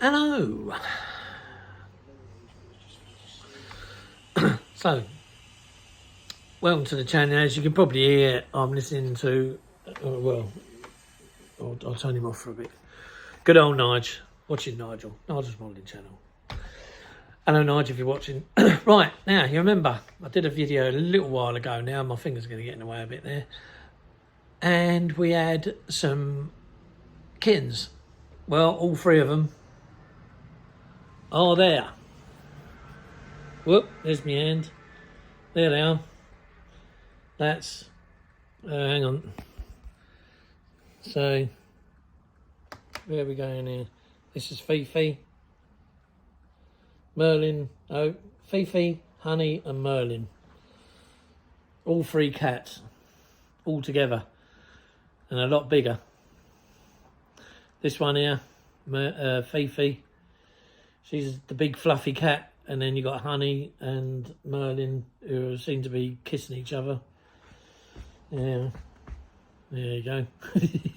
Hello. So, welcome to the channel. As you can probably hear, I'm listening to, well, I'll turn him off for a bit. Good old Nigel, watching Nigel's modelling channel. Hello Nigel, if you're watching. Right, now, you remember, I did a video a little while ago now, my finger's going to get in the way a bit there. And we had some kittens. Well, all three of them are there. Whoop, there's my hand. There they are. That's, hang on. So, where are we going here? This is Fifi, Merlin, Fifi, Honey and Merlin. All three cats, all together, and a lot bigger. This one here, Fifi, she's the big fluffy cat. And then you got Honey and Merlin, who seem to be kissing each other. Yeah, there you go. Isn't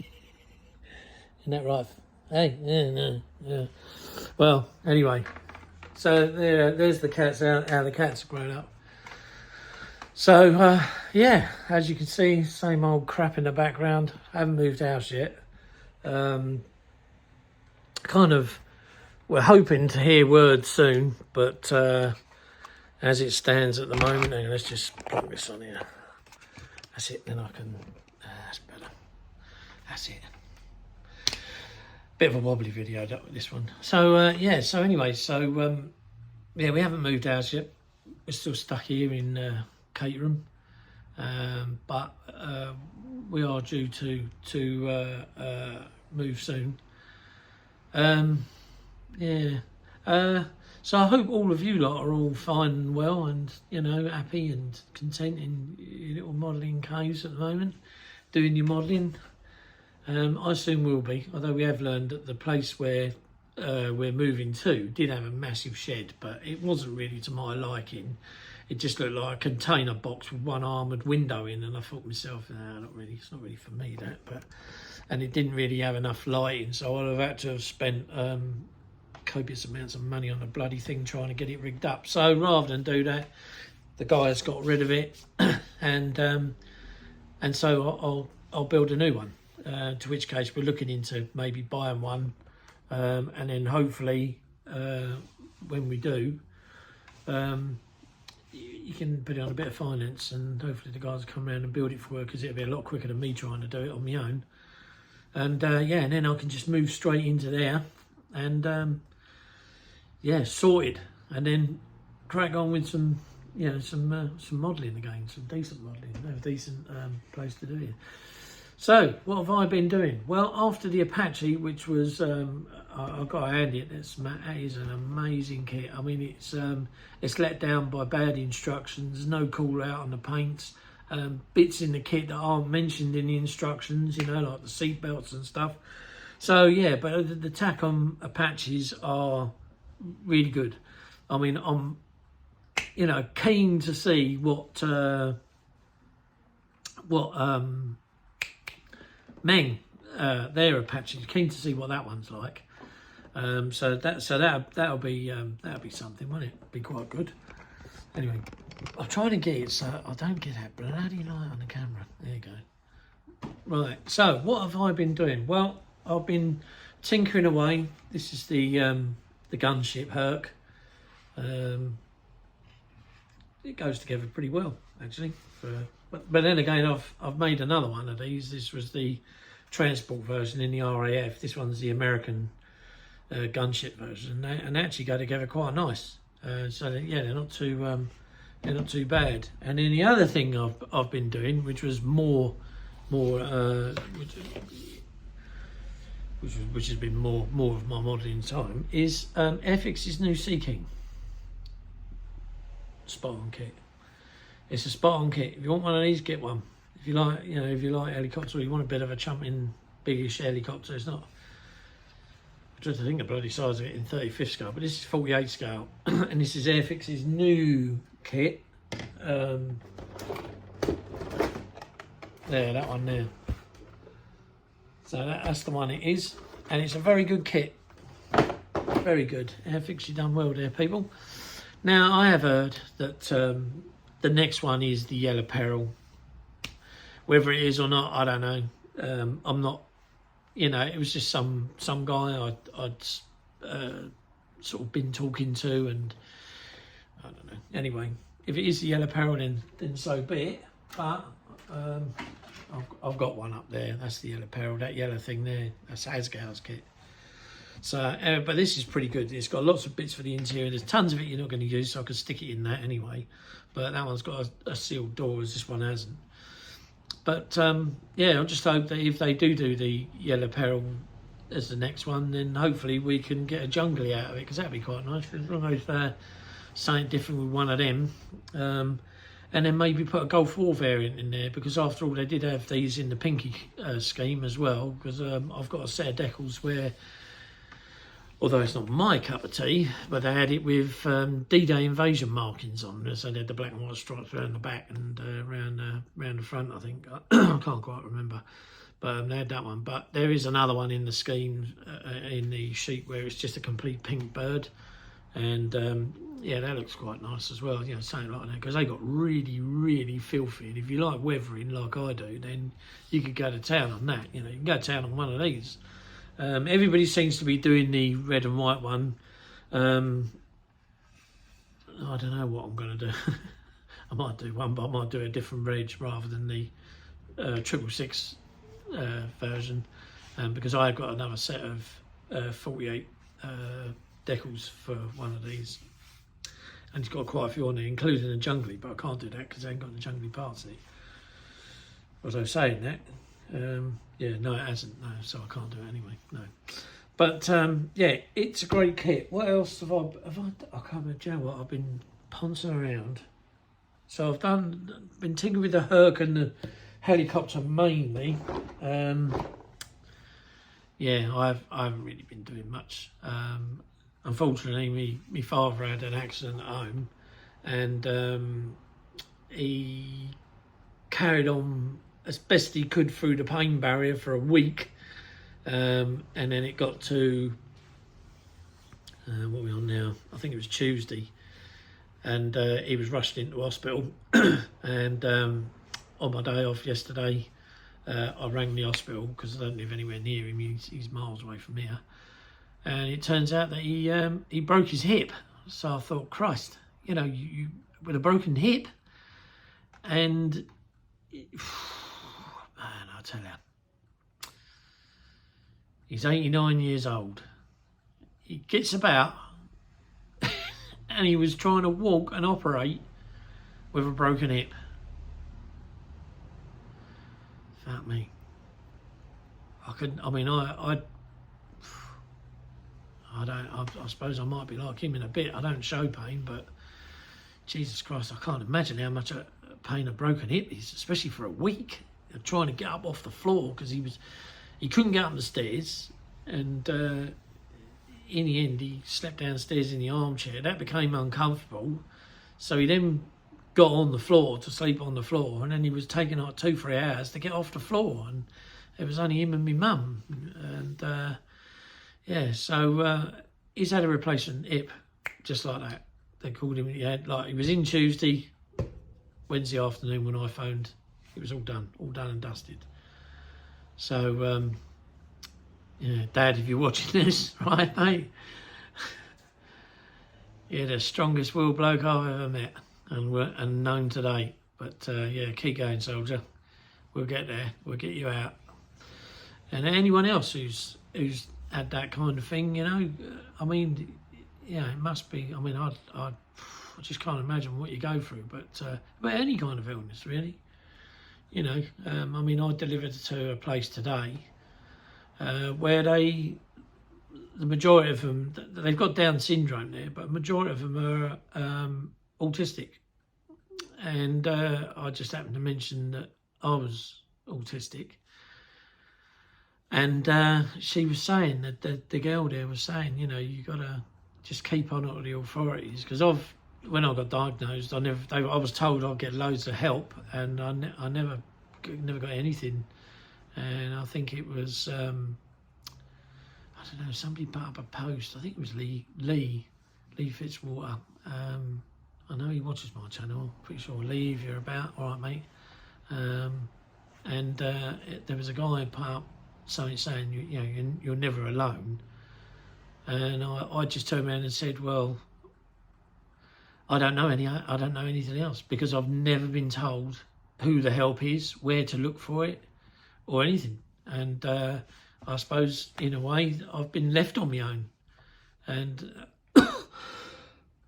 that right? Hey, yeah. Well, anyway, so there's the cats, how the cats have grown up. So, yeah, as you can see, same old crap in the background. I haven't moved house yet. We're hoping to hear words soon, but as it stands at the moment, and let's just put this on here. That's it, then I can, that's better. That's it. Bit of a wobbly video, this one. So, yeah, so anyway, yeah, we haven't moved house yet. We're still stuck here in Caterham, but we are due to move soon. Yeah, so I hope all of you lot are all fine and well and, you know, happy and content in your little modelling caves at the moment, doing your modelling. I soon will be, although we have learned that the place where we're moving to did have a massive shed, but it wasn't really to my liking. It just looked like a container box with one armoured window in, and I thought to myself, nah, not really, it's not really for me, that. And it didn't really have enough lighting, so I'd have had to have spent copious amounts of money on the bloody thing trying to get it rigged up. So rather than do that, the guys got rid of it, and so I'll build a new one. To which case we're looking into maybe buying one, and then hopefully when we do, you can put it on a bit of finance, and hopefully the guys will come around and build it for us, because it'll be a lot quicker than me trying to do it on my own. And yeah, and then I can just move straight into there, and yeah, sorted, and then crack on with some, you know, some modelling again, some decent modelling, a decent place to do it. So what have I been doing? Well, after the Apache, which was I've got to hand it, that is an amazing kit. I mean, it's let down by bad instructions, no call out on the paints, bits in the kit that aren't mentioned in the instructions, you know, like the seat belts and stuff. So yeah, but the Takom Apaches are really good. I mean, I'm, you know, keen to see what Meng, their Apaches, keen to see what that one's like. So that'll be something, won't it? Be quite good. Anyway, I'm trying to get it so I don't get that bloody light on the camera. There you go. Right. So what have I been doing? Well, I've been tinkering away. This is the gunship Herc. It goes together pretty well, actually. But then again, I've made another one of these. This was the transport version in the RAF. This one's the American gunship version, and they actually go together quite nice. So yeah, they're not too bad. And then the other thing I've been doing, which was which has been more of my modelling time, is Airfix's new Sea King spot on kit. It's a spot on kit. If you want one of these, get one. If you like, you know, if you like helicopter, or you want a bit of a chumping, biggish helicopter. It's not. I try to think the bloody size of it in 35th scale, but this is 48 scale, and this is Airfix's new kit. There, that one there. So that's the one it is, and it's a very good kit. very good. Airfix, you done well there, people. Now, I have heard that the next one is the Yellow Peril. Whether it is or not, I don't know. I'm not, you know, it was just some guy I'd sort of been talking to, and I don't know. Anyway, if it is the Yellow Peril, then so be it. But I've got one up there. That's the Yellow Peril. That yellow thing there, that's Asgard's kit. So, but this is pretty good. It's got lots of bits for the interior. There's tons of it you're not going to use, so I could stick it in that anyway. But that one's got a sealed door, as this one hasn't. But yeah, I just hope that if they do the Yellow Peril as the next one, then hopefully we can get a jungly out of it, because that'd be quite nice. As long as something different with one of them. And then maybe put a Gulf War variant in there, because after all, they did have these in the pinky scheme as well. Because I've got a set of decals where, although it's not my cup of tea, but they had it with D-Day invasion markings on. So they had the black and white stripes around the back and around the front, I think. I can't quite remember. But they had that one. But there is another one in the scheme, in the sheet, where it's just a complete pink bird. And yeah, that looks quite nice as well, you know, something like that, because they got really, really filthy. And if you like weathering like I do, then you could go to town on that. You know, you can go to town on one of these. Everybody seems to be doing the red and white one. I don't know what I'm going to do. I might do one, but I might do a different reg rather than the 666 version, because I've got another set of 48 decals for one of these, and it's got quite a few on there, including a jungly, but I can't do that because I ain't got the jungly parts in it. Was I saying that? Yeah, no, it hasn't. No, so I can't do it anyway. No, but yeah, it's a great kit. What else have I I can't remember. Do you know what? I've been pouncing around. So I've been tinkering with the Herc and the helicopter mainly. Yeah, I haven't really been doing much. Unfortunately, my father had an accident at home, and he carried on as best he could through the pain barrier for a week, and then it got to what are we on now? I think it was Tuesday, and he was rushed into hospital. And on my day off yesterday, I rang the hospital because I don't live anywhere near him. He's miles away from here. And it turns out that he broke his hip. So I thought, Christ, you know, you with a broken hip, and man, I tell you, he's 89 years old. He gets about, and he was trying to walk and operate with a broken hip. Fuck me. I suppose I might be like him in a bit. I don't show pain, but Jesus Christ, I can't imagine how much pain a broken hip is, especially for a week. Trying to get up off the floor because he couldn't get up the stairs, and in the end he slept downstairs in the armchair. That became uncomfortable, so he then got on the floor to sleep on the floor, and then he was taking like 2-3 hours to get off the floor, and it was only him and my mum, and yeah, so he's had a replacement hip, just like that. They called him. He was in Tuesday, Wednesday afternoon when I phoned. It was all done and dusted. So yeah, Dad, if you're watching this, right, mate, you're the strongest willed bloke I've ever met and known to date. But yeah, keep going, soldier. We'll get there. We'll get you out. And anyone else who's had that kind of thing, you know, I mean, yeah, it must be. I mean, I just can't imagine what you go through, but any kind of illness, really, you know. I mean, I delivered to a place today where the majority of them, they've got Down syndrome there, but the majority of them are autistic, and I just happened to mention that I was autistic. And she was saying that the girl there was saying, you know, you got to just keep on it with the authorities, because when I got diagnosed, I was told I'd get loads of help, and I never got anything. And I think it was I don't know, somebody put up a post. I think it was Lee Fitzwater. I know he watches my channel. Pretty sure, Lee, if you're about, all right, mate. There was a guy put up something saying, you know, you're never alone. And I just turned around and said, well, I don't know anything else, because I've never been told who the help is, where to look for it, or anything. And I suppose, in a way, I've been left on my own. And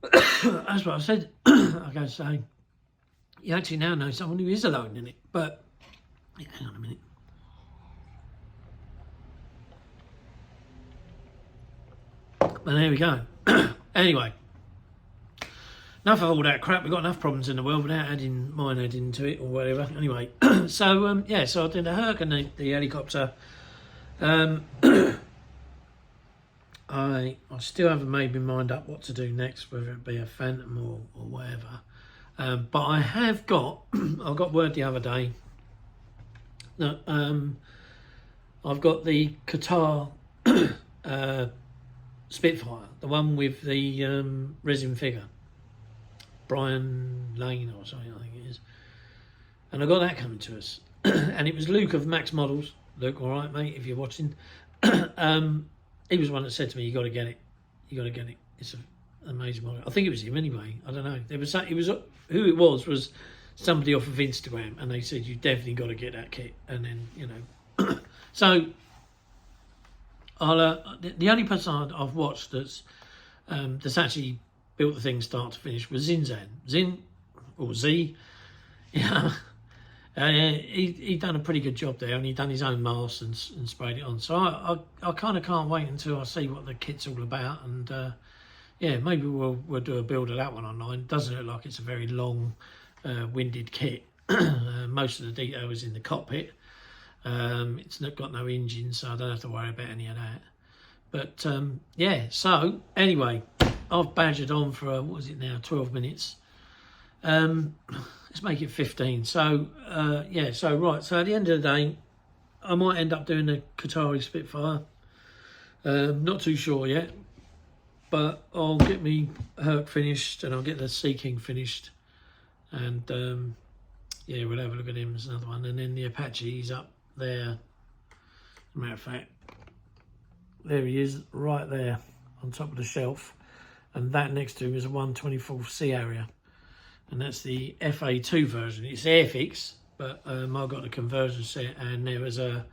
that's what I said. I go saying, you actually now know someone who is alone in it. But, yeah, hang on a minute. But there we go. Anyway, enough of all that crap. We've got enough problems in the world without adding mine into it or whatever. Anyway, so yeah, so I did the Herc and the helicopter. I still haven't made my mind up what to do next, whether it be a Phantom or whatever. But I have got, I got word the other day that I've got the Qatar Spitfire, the one with the resin figure, Brian Lane or something, I think it is. And I got that coming to us. And it was Luke of Max Models. Luke, all right, mate, if you're watching. He was the one that said to me, you got to get it. You got to get it. It's an amazing model. I think it was him anyway. I don't know. It was who it was somebody off of Instagram, and they said, you definitely got to get that kit. And then, you know. So, the only person I've watched that's actually built the thing start to finish was Zinzan. Yeah. He done a pretty good job there, and he done his own mask and sprayed it on. So I kind of can't wait until I see what the kit's all about, and yeah, maybe we'll do a build of that one online. It doesn't look like it's a very long, winded kit. Most of the detail is in the cockpit. It's not got no engine, so I don't have to worry about any of that. But yeah, so anyway, I've badgered on for what is it now, 12 minutes. Let's make it 15. So yeah, so right, so at the end of the day, I might end up doing the Qatari Spitfire. Not too sure yet, but I'll get me Herc finished, and I'll get the Sea King finished, and yeah, we'll have a look at him as another one. And then the Apache, he's up there. As a matter of fact, there he is, right there on top of the shelf, and that next to him is a 1/24 Sea Area. And that's the FA2 version. It's Airfix, but I got the conversion set, and there was a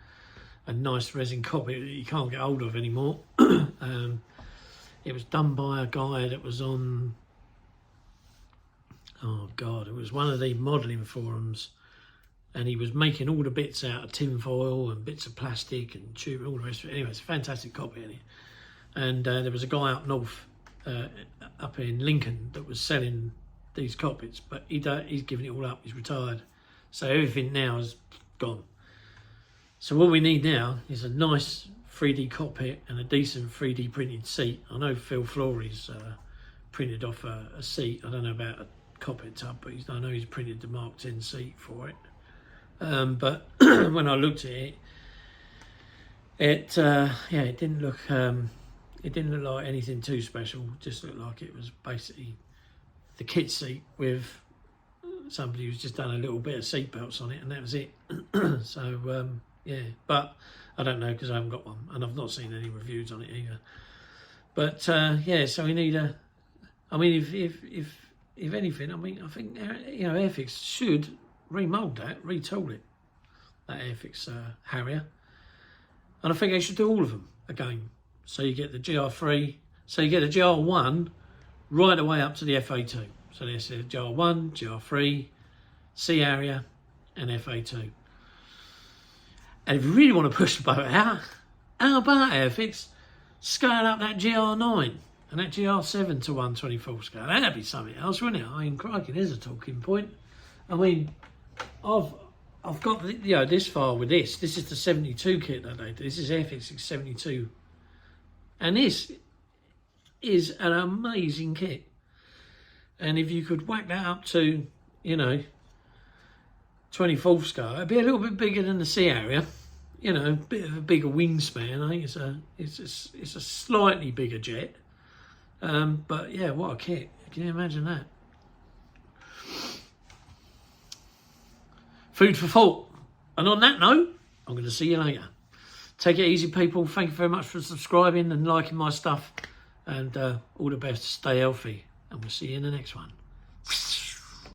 nice resin copy that you can't get hold of anymore. It was done by a guy that was on, oh God, it was one of the modelling forums, and he was making all the bits out of tin foil and bits of plastic and tube and all the rest of it. Anyway, it's a fantastic copy in it. And there was a guy up north, up in Lincoln, that was selling these cockpits, but he's given it all up. He's retired, so everything now is gone. So what we need now is a nice 3D cockpit and a decent 3D printed seat. I know Phil Flory's printed off a seat. I don't know about a cockpit tub, but I know he's printed the Mark 10 seat for it. But when I looked at it, yeah, it didn't look like anything too special. It just looked like it was basically the kit seat with somebody who's just done a little bit of seat belts on it, and that was it. So yeah, but I don't know, because I haven't got one, and I've not seen any reviews on it either. But yeah, so we need a, I mean, if anything, I mean, I think, you know, Airfix should remould that, retool it, that Airfix Harrier, and I think they should do all of them again. So you get the GR3, so you get a GR1 right away up to the FA2. So there's the GR1, GR3, Sea Area, and FA2. And if you really want to push the boat out, how about Airfix scale up that GR9 and that GR7 to 1/24 scale? That'd be something else, wouldn't it? I mean, crikey, there's a talking point. I mean, I've got, you know, this far with this. This is the 72 kit that they do. This is Airfix 72, and this is an amazing kit. And if you could whack that up to, you know, 24 scale, it'd be a little bit bigger than the Sea Area. you know, a bit of a bigger wingspan. I think it's a slightly bigger jet. But yeah, what a kit. Can you imagine that? Food for thought. And on that note, I'm going to see you later. Take it easy, people. Thank you very much for subscribing and liking my stuff. And all the best. Stay healthy. And we'll see you in the next one.